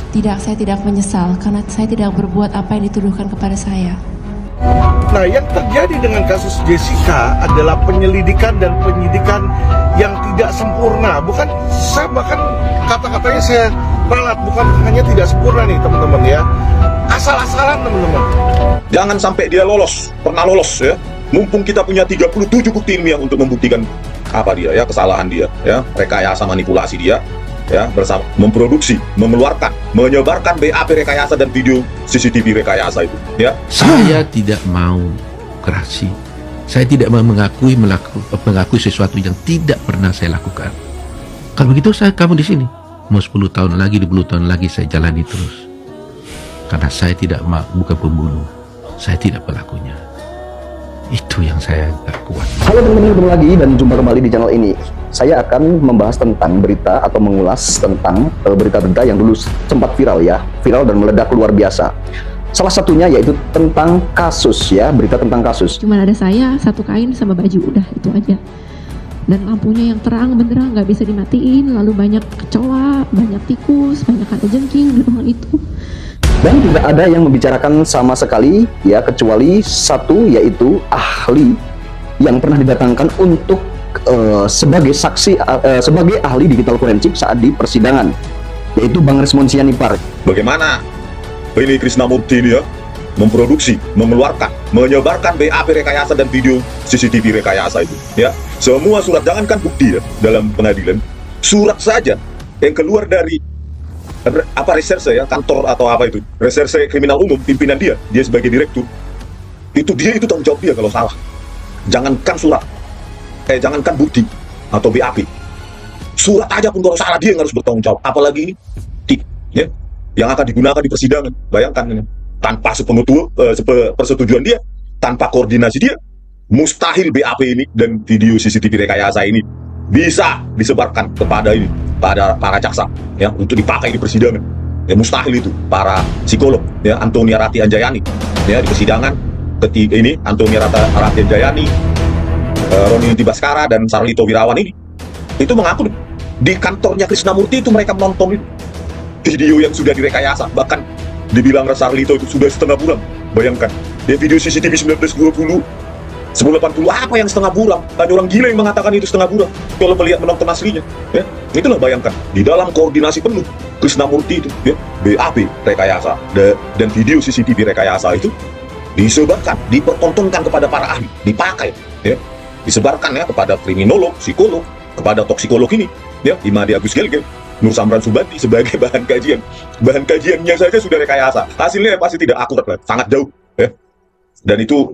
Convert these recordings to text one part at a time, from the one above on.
Tidak, saya tidak menyesal karena saya tidak berbuat apa yang dituduhkan kepada saya. Nah, yang terjadi dengan kasus Jessica adalah penyelidikan dan penyidikan yang tidak sempurna. Bukan, saya bahkan kata-katanya saya ralat, bukan hanya tidak sempurna nih teman-teman ya. Asal-asalan teman-teman. Jangan sampai dia lolos, pernah lolos ya. Mumpung kita punya 37 bukti ilmiah untuk membuktikan apa dia ya, kesalahan dia ya, rekayasa manipulasi dia ya, bersama memproduksi, mengeluarkan, menyebarkan BAP rekayasa dan video CCTV rekayasa itu ya. Saya tidak mau gerasi. Saya tidak mau mengakui sesuatu yang tidak pernah saya lakukan. Kalau begitu kamu di sini. Mau 10 tahun lagi, 20 tahun lagi saya jalani terus. Karena saya tidak bukan pembunuh. Saya tidak pelakunya. Itu yang saya gak kuat. Halo teman-teman, ketemu lagi dan jumpa kembali di channel ini. Saya akan membahas tentang berita atau mengulas tentang berita-berita yang dulu sempat viral ya. Viral dan meledak luar biasa. Salah satunya yaitu tentang kasus ya, berita tentang kasus. Cuma ada saya, satu kain sama baju, udah itu aja. Dan lampunya yang terang benderang nggak bisa dimatiin, lalu banyak kecoa, banyak tikus, banyak kalajengking di ruangan itu. Dan tidak ada yang membicarakan sama sekali ya, kecuali satu, yaitu ahli yang pernah didatangkan untuk sebagai saksi, sebagai ahli digital forensik saat di persidangan, yaitu Bang Resmond Sianipar. Bagaimana ini Krisnamurti ini ya, memproduksi, mengeluarkan, menyebarkan BAP rekayasa dan video CCTV rekayasa itu ya. Semua surat, jangankan bukti ya dalam pengadilan, surat saja yang keluar dari apa reserse ya, kantor atau apa itu, reserse kriminal umum, pimpinan dia sebagai direktur, itu tanggung jawab dia kalau salah. Jangankan surat, jangankan bukti atau BAP, surat aja pun kalau salah dia yang harus bertanggung jawab, apalagi ini ya, yang akan digunakan di persidangan. Bayangkan ini, tanpa persetujuan dia, tanpa koordinasi dia, mustahil BAP ini dan video CCTV rekayasa ini bisa disebarkan kepada para jaksa ya, untuk dipakai di persidangan ya. Mustahil itu. Para psikolog ya, Antonia Rati Anjayani ya, di persidangan ketiga ini, Antonia Rati Anjayani, Roni Baskara dan Sarlito Wirawan ini, itu mengaku di kantornya Krisnamurti itu mereka menonton itu video yang sudah direkayasa. Bahkan dibilang Sarlito itu sudah setengah bulan. Bayangkan ya, video CCTV 1920 1980 apa yang setengah bulan? Ada orang gila yang mengatakan itu setengah bulan kalau melihat menonton aslinya ya. Itulah, bayangkan di dalam koordinasi penuh Krisnamurti itu ya, BAP rekayasa dan video CCTV rekayasa itu disebarkan, dipertontonkan kepada para ahli, dipakai ya, disebarkan ya kepada kriminolog, psikolog, kepada toksikolog ini ya, Imade Agus Gelgel, Nur Samran Subandi sebagai bahan kajian. Bahan kajiannya saja sudah rekayasa, hasilnya pasti tidak akurat, sangat jauh ya. Dan itu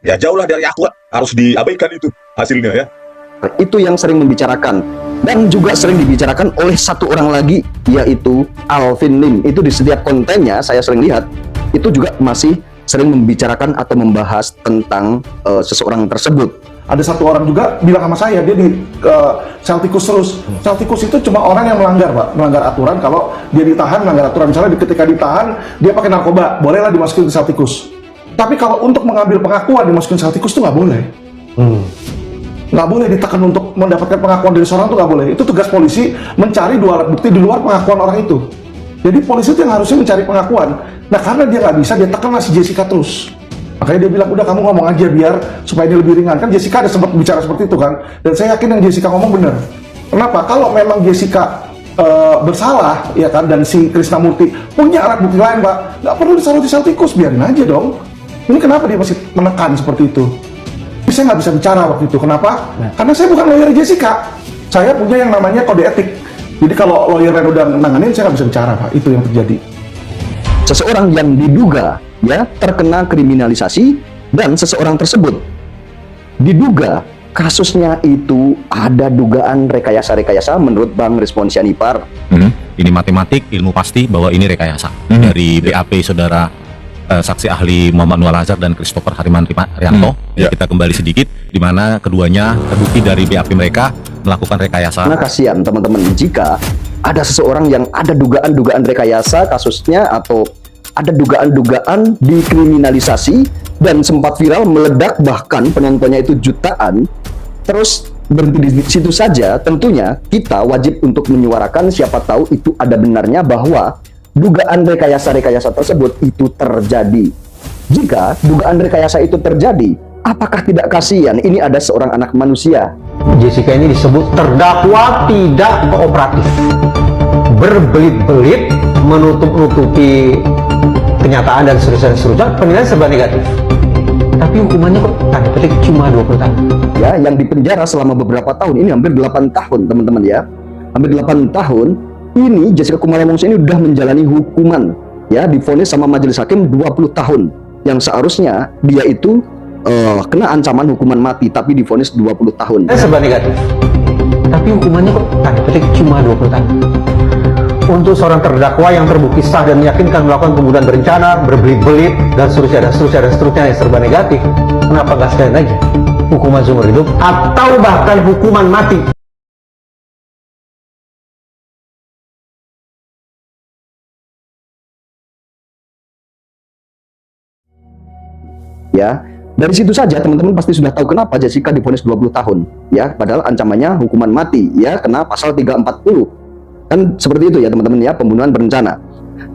ya jauh lah dari akurat, harus diabaikan itu hasilnya ya. Itu yang sering membicarakan, dan juga sering dibicarakan oleh satu orang lagi, yaitu Alvin Lim. Itu di setiap kontennya saya sering lihat, itu juga masih sering membicarakan atau membahas tentang seseorang tersebut. Ada satu orang juga bilang sama saya, dia di sel tikus terus. Sel tikus itu cuma orang yang melanggar, Pak, melanggar aturan. Kalau dia ditahan melanggar aturan, misalnya ketika ditahan dia pakai narkoba, bolehlah dimasukin ke sel tikus. Tapi kalau untuk mengambil pengakuan dimasukin sel tikus itu nggak boleh. Nggak boleh ditekan untuk mendapatkan pengakuan dari seorang, itu nggak boleh. Itu tugas polisi, mencari dua alat bukti di luar pengakuan orang itu. Jadi polisi itu yang harusnya mencari pengakuan. Nah, karena dia nggak bisa, dia tekan si Jessica terus. Makanya dia bilang, udah kamu ngomong aja biar supaya dia lebih ringan. Kan Jessica ada sempat bicara seperti itu kan. Dan saya yakin yang Jessica ngomong benar. Kenapa? Kalau memang Jessica bersalah ya kan, dan si Krisnamurti punya alat bukti lain, Pak, nggak perlu ditaruh di sel tikus, biarin aja dong. Ini kenapa dia masih menekan seperti itu? Saya nggak bisa bicara waktu itu. Kenapa? Karena saya bukan lawyer Jessica. Saya punya yang namanya kode etik. Jadi kalau lawyer yang udah nanganin, saya nggak bisa bicara, Pak. Itu yang terjadi. Seseorang yang diduga ya terkena kriminalisasi, dan seseorang tersebut diduga kasusnya itu ada dugaan rekayasa menurut Bang Resmond Sianipar. Ini matematik, ilmu pasti bahwa ini rekayasa dari BAP saudara saksi ahli Muhammad Nual Azhar dan Christopher Hariman Rianto. Kita kembali sedikit, di mana keduanya terbukti dari BAP mereka melakukan rekayasa. Karena kasihan teman-teman, jika ada seseorang yang ada dugaan-dugaan rekayasa kasusnya, atau ada dugaan-dugaan dikriminalisasi dan sempat viral, meledak, bahkan penontonnya itu jutaan, terus berhenti di situ saja, tentunya kita wajib untuk menyuarakan, siapa tahu itu ada benarnya bahwa dugaan rekayasa-rekayasa tersebut itu terjadi. Jika dugaan rekayasa itu terjadi, apakah tidak kasihan ini ada seorang anak manusia? Jessica ini disebut terdakwa tidak kooperatif, berbelit-belit menutup-nutupi kenyataan dan seterusnya, penilaian serba negatif. Tapi hukumannya kok tanda petik cuma 20 tahun. Ya, yang dipenjara selama beberapa tahun, ini hampir 8 tahun teman-teman ya. Hampir 8 tahun, ini Jessica Kumala Wongso ini udah menjalani hukuman. Ya, divonis sama majelis hakim 20 tahun. Yang seharusnya dia itu kena ancaman hukuman mati, tapi divonis 20 tahun. Serba negatif. Tapi hukumannya kok tanda petik cuma 20 tahun. Untuk seorang terdakwa yang terbukti sah dan meyakinkan melakukan pembunuhan berencana, berbelit-belit, dan seterusnya yang serba negatif, kenapa nggak sekalian aja hukuman seumur hidup atau bahkan hukuman mati? Ya, dari situ saja teman-teman pasti sudah tahu kenapa Jessica divonis 20 tahun. Ya, padahal ancamannya hukuman mati. Ya, kena pasal 340. Kan seperti itu ya teman-teman ya, pembunuhan berencana.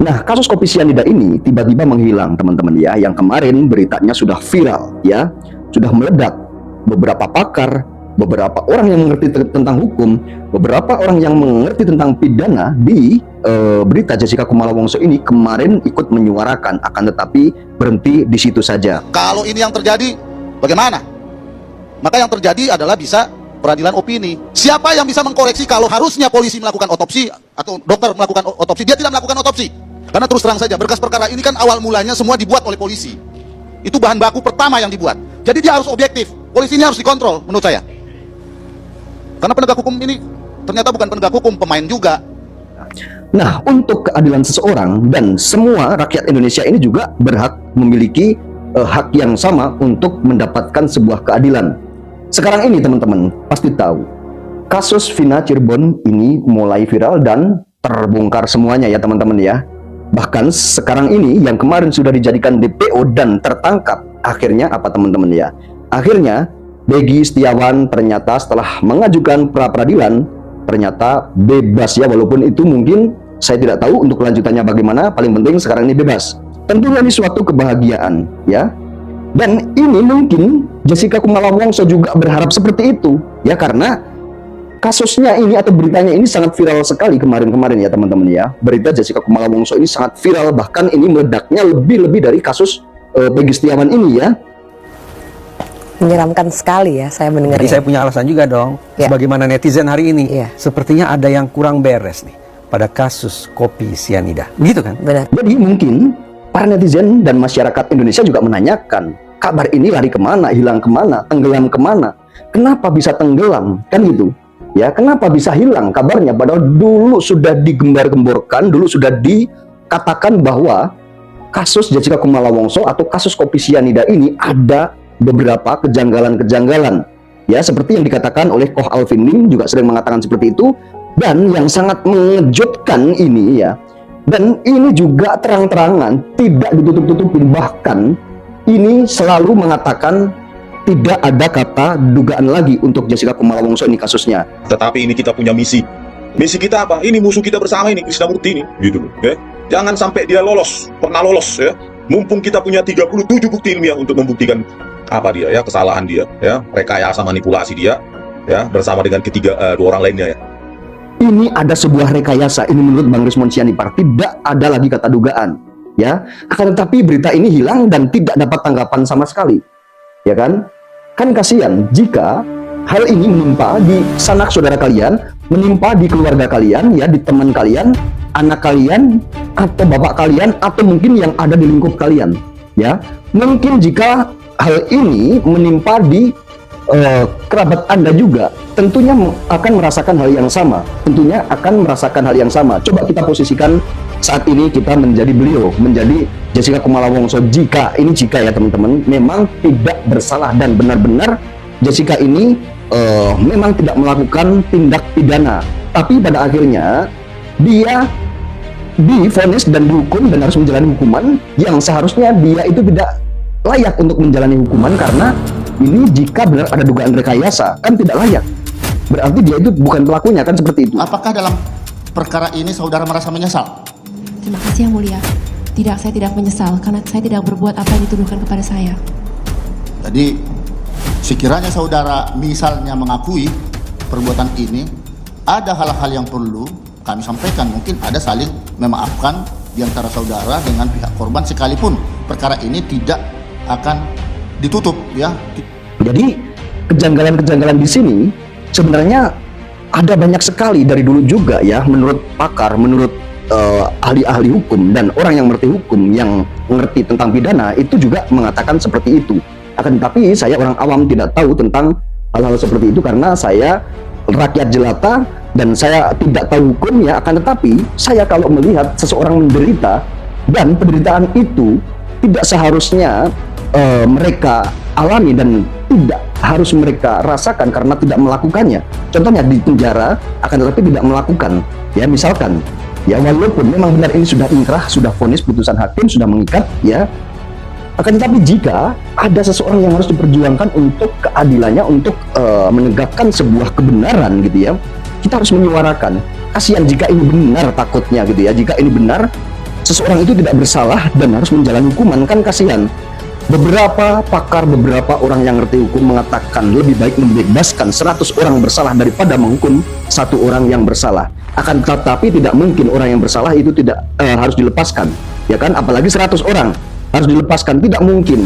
Nah, kasus kopi sianida ini tiba-tiba menghilang teman-teman ya. Yang kemarin beritanya sudah viral ya, sudah meledak. Beberapa pakar, beberapa orang yang mengerti tentang hukum, beberapa orang yang mengerti tentang pidana di berita Jessica Kumala Wongso ini kemarin ikut menyuarakan, akan tetapi berhenti di situ saja. Kalau ini yang terjadi, bagaimana? Maka yang terjadi adalah bisa peradilan opini. Siapa yang bisa mengkoreksi kalau harusnya polisi melakukan otopsi atau dokter melakukan otopsi, dia tidak melakukan otopsi? Karena terus terang saja, berkas perkara ini kan awal mulanya semua dibuat oleh polisi. Itu bahan baku pertama yang dibuat. Jadi dia harus objektif. Polisi ini harus dikontrol menurut saya. Karena penegak hukum ini ternyata bukan penegak hukum, pemain juga. Nah, untuk keadilan seseorang dan semua rakyat Indonesia ini juga berhak memiliki hak yang sama untuk mendapatkan sebuah keadilan. Sekarang ini teman-teman pasti tahu kasus Vina Cirebon ini mulai viral dan terbongkar semuanya ya teman-teman ya. Bahkan sekarang ini yang kemarin sudah dijadikan DPO dan tertangkap, akhirnya apa teman-teman ya? Akhirnya Begi Setiawan ternyata setelah mengajukan pra-peradilan ternyata bebas ya, walaupun itu mungkin saya tidak tahu untuk kelanjutannya bagaimana, paling penting sekarang ini bebas. Tentunya ini suatu kebahagiaan ya. Dan ini mungkin Jessica Kumala Wongso juga berharap seperti itu ya, karena kasusnya ini atau beritanya ini sangat viral sekali kemarin-kemarin ya teman-teman ya. Berita Jessica Kumala Wongso ini sangat viral, bahkan ini meledaknya lebih dari kasus Begi Setiawan ini ya. Menyeramkan sekali ya saya mendengarnya. Jadi saya punya alasan juga dong, ya. Sebagaimana netizen hari ini, ya. Sepertinya ada yang kurang beres nih pada kasus kopi sianida, begitu kan? Benar. Jadi mungkin para netizen dan masyarakat Indonesia juga menanyakan, kabar ini lari kemana, hilang kemana, tenggelam kemana? Kenapa bisa tenggelam? Kan gitu. Ya, kenapa bisa hilang kabarnya? Padahal dulu sudah digembar-gemborkan, dulu sudah dikatakan bahwa kasus Jessica Kumala Wongso atau kasus kopi sianida ini ada beberapa kejanggalan-kejanggalan. Ya, seperti yang dikatakan oleh Koh Alvin Lim juga sering mengatakan seperti itu. Dan yang sangat mengejutkan ini ya, dan ini juga terang-terangan tidak ditutup-tutupin, bahkan ini selalu mengatakan tidak ada kata dugaan lagi untuk Jessica Kumala Wongso ini kasusnya. Tetapi ini kita punya misi. Misi kita apa? Ini musuh kita bersama ini, Krisnamurti ini, gitu loh. Ya. Jangan sampai dia pernah lolos ya. Mumpung kita punya 37 bukti ilmiah untuk membuktikan apa dia ya, kesalahan dia, ya, rekayasa manipulasi dia, ya, bersama dengan dua orang lainnya ya. Ini ada sebuah rekayasa, ini menurut Bang Rismon Sianipar, tidak ada lagi kata dugaan, ya. Akan tetapi berita ini hilang dan tidak dapat tanggapan sama sekali, ya kan? Kan kasihan jika hal ini menimpa di sanak saudara kalian, menimpa di keluarga kalian, ya, di teman kalian, anak kalian, atau bapak kalian, atau mungkin yang ada di lingkup kalian, ya. Mungkin jika hal ini menimpa di kerabat Anda juga, tentunya akan merasakan hal yang sama. Tentunya akan merasakan hal yang sama. Coba kita posisikan saat ini kita menjadi beliau, menjadi Jessica Kumala Wongso. Jika ya teman-teman, memang tidak bersalah dan benar-benar Jessica ini memang tidak melakukan tindak pidana, tapi pada akhirnya dia divonis dan dihukum dan harus menjalani hukuman yang seharusnya dia itu tidak layak untuk menjalani hukuman, karena ini jika benar ada dugaan rekayasa kan tidak layak, berarti dia itu bukan pelakunya, kan seperti itu. Apakah dalam perkara ini saudara merasa menyesal? Terima kasih Yang Mulia. Saya tidak menyesal karena saya tidak berbuat apa yang dituduhkan kepada saya. Jadi sekiranya saudara misalnya mengakui perbuatan ini, ada hal-hal yang perlu kami sampaikan. Mungkin ada saling memaafkan di antara saudara dengan pihak korban sekalipun perkara ini tidak akan ditutup ya. Jadi kejanggalan-kejanggalan di sini sebenarnya ada banyak sekali dari dulu juga ya, menurut pakar, menurut ahli-ahli hukum dan orang yang mengerti hukum, yang mengerti tentang pidana itu juga mengatakan seperti itu. Akan tetapi saya orang awam tidak tahu tentang hal-hal seperti itu karena saya rakyat jelata dan saya tidak tahu hukumnya. Akan tetapi saya kalau melihat seseorang menderita dan penderitaan itu tidak seharusnya mereka alami dan tidak harus mereka rasakan karena tidak melakukannya. Contohnya di penjara akan tetapi tidak melakukan. Ya misalkan, ya walaupun memang benar ini sudah inkrah, sudah vonis, putusan hakim sudah mengikat, ya. Akan tetapi jika ada seseorang yang harus diperjuangkan untuk keadilannya, untuk menegakkan sebuah kebenaran gitu ya, kita harus menyuarakan. Kasihan jika ini benar takutnya gitu ya, jika ini benar seseorang itu tidak bersalah dan harus menjalani hukuman, kan kasihan. Beberapa pakar, beberapa orang yang ngerti hukum mengatakan lebih baik membebaskan 100 orang bersalah daripada menghukum 1 orang yang bersalah. Akan tetapi tidak mungkin orang yang bersalah itu tidak harus dilepaskan, ya kan? Apalagi 100 orang harus dilepaskan, tidak mungkin.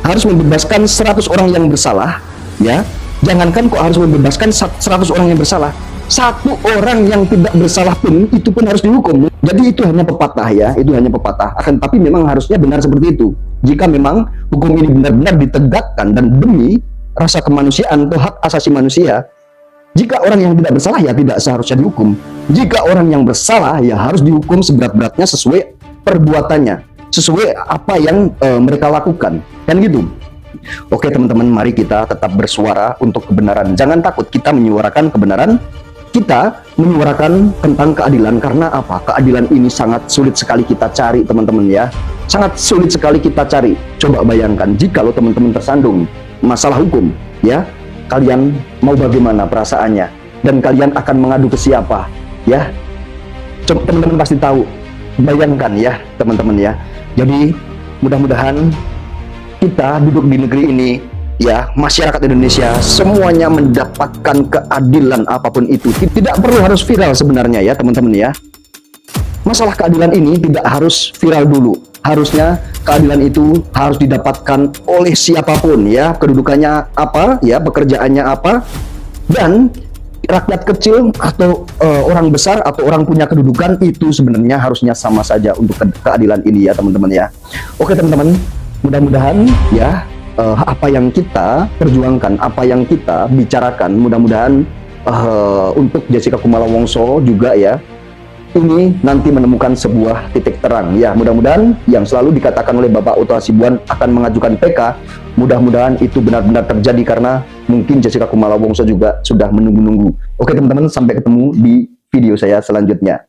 Harus membebaskan 100 orang yang bersalah, ya. Jangankan kok harus membebaskan 100 orang yang bersalah, 1 orang yang tidak bersalah pun itu pun harus dihukum. Jadi itu hanya pepatah ya, itu hanya pepatah. Akan tapi memang harusnya benar seperti itu. Jika memang hukum ini benar-benar ditegakkan dan demi rasa kemanusiaan atau hak asasi manusia, jika orang yang tidak bersalah ya tidak seharusnya dihukum. Jika orang yang bersalah ya harus dihukum seberat-beratnya sesuai perbuatannya, sesuai apa yang mereka lakukan, kan gitu. Oke teman-teman, mari kita tetap bersuara untuk kebenaran. Jangan takut kita menyuarakan kebenaran. Kita menyuarakan tentang keadilan karena apa? Keadilan ini sangat sulit sekali kita cari teman-teman ya. Sangat sulit sekali kita cari. Coba bayangkan jika lo teman-teman tersandung masalah hukum ya, kalian mau bagaimana perasaannya dan kalian akan mengadu ke siapa ya? Teman-teman pasti tahu. Bayangkan ya teman-teman ya. Jadi mudah-mudahan kita duduk di negeri ini ya, masyarakat Indonesia semuanya mendapatkan keadilan apapun itu. Tidak perlu harus viral sebenarnya ya teman-teman ya. Masalah keadilan ini tidak harus viral dulu. Harusnya keadilan itu harus didapatkan oleh siapapun ya, kedudukannya apa ya, pekerjaannya apa, dan rakyat kecil atau orang besar atau orang punya kedudukan itu sebenarnya harusnya sama saja untuk keadilan ini ya teman-teman ya. Oke teman-teman, mudah-mudahan ya apa yang kita perjuangkan, apa yang kita bicarakan, mudah-mudahan untuk Jessica Kumala Wongso juga ya, ini nanti menemukan sebuah titik terang ya. Mudah-mudahan yang selalu dikatakan oleh Bapak Oto Hasibuan akan mengajukan PK, mudah-mudahan itu benar-benar terjadi karena mungkin Jessica Kumala Wongso juga sudah menunggu-nunggu. Oke teman-teman, sampai ketemu di video saya selanjutnya.